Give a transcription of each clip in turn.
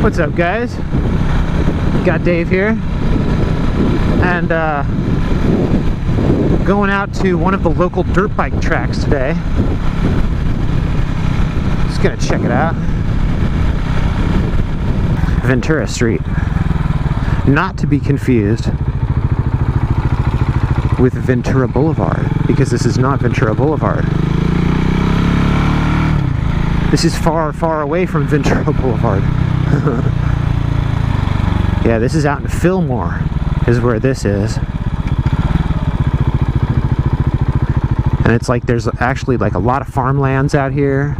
What's up, guys? Got Dave here, and going out to one of the local dirt bike tracks today. Just gonna check it out. Ventura Street, not to be confused with Ventura Boulevard, because this is not Ventura Boulevard. This is far, far away from Ventura Boulevard. Yeah, this is out in Fillmore, is where this is. And it's like there's actually like a lot of farmlands out here,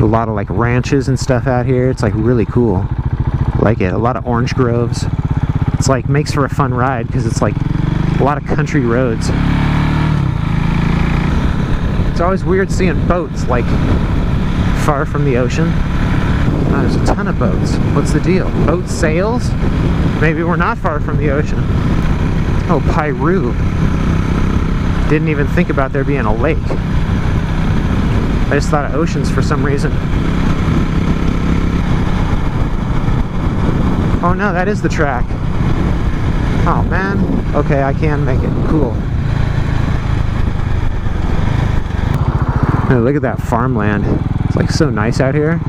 a lot of like ranches and stuff out here. It's like really cool. I like it. A lot of orange groves. It's like makes for a fun ride because it's like a lot of country roads. It's always weird seeing boats like far from the ocean. Oh, there's a ton of boats. What's the deal? Boat sails? Maybe we're not far from the ocean. Oh, PYRU. Didn't even think about there being a lake. I just thought of oceans for some reason. Oh no, that is the track. Oh man. Okay, I can make it. Cool. Oh, look at that farmland. It's like so nice out here.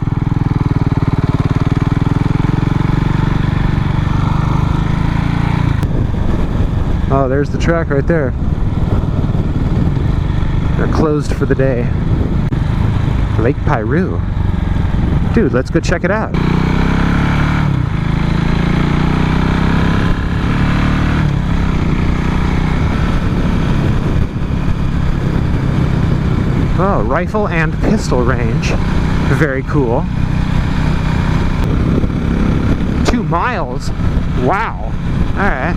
Oh, there's the track right there. They're closed for the day. Lake PYRU. Dude, let's go check it out. Oh, rifle and pistol range. Very cool. 2 miles? Wow. Alright.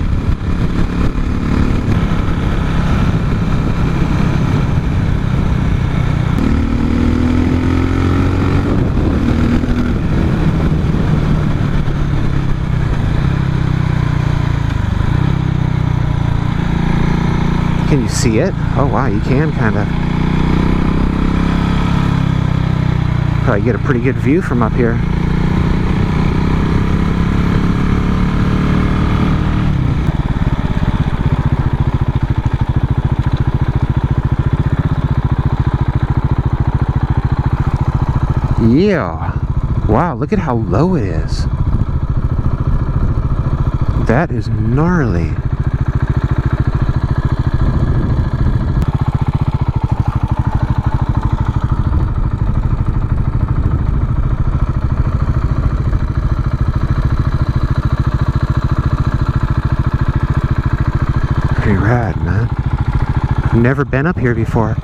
Can you see it? Oh wow, you can kind of. Probably get a pretty good view from up here. Yeah. Wow, look at how low it is. That is gnarly. Pretty rad, man. I've never been up here before.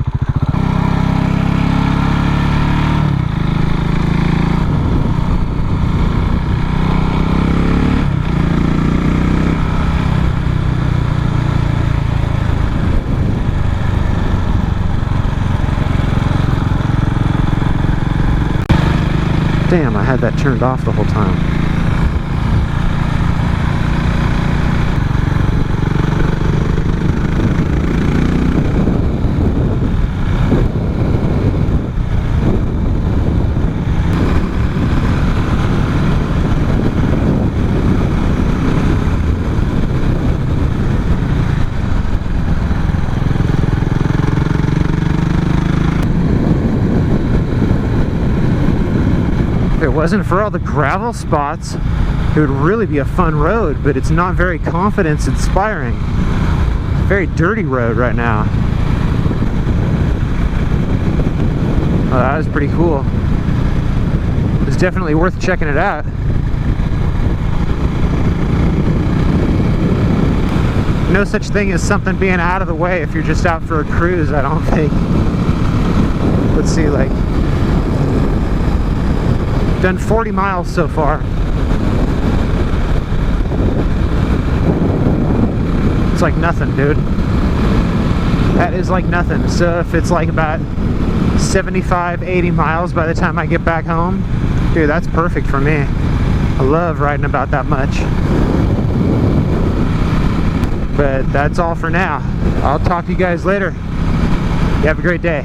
Damn, I had that turned off the whole time. If it wasn't for all the gravel spots, it would really be a fun road, but it's not very confidence inspiring. It's a very dirty road right now. Oh, that was pretty cool. It's definitely worth checking it out. No such thing as something being out of the way if you're just out for a cruise, I don't think. Let's see, like, done 40 miles so far. It's like nothing, dude. That is like nothing. So if it's like about 75, 80 miles by the time I get back home, dude, that's perfect for me. I love riding about that much. But that's all for now. I'll talk to you guys later. You have a great day.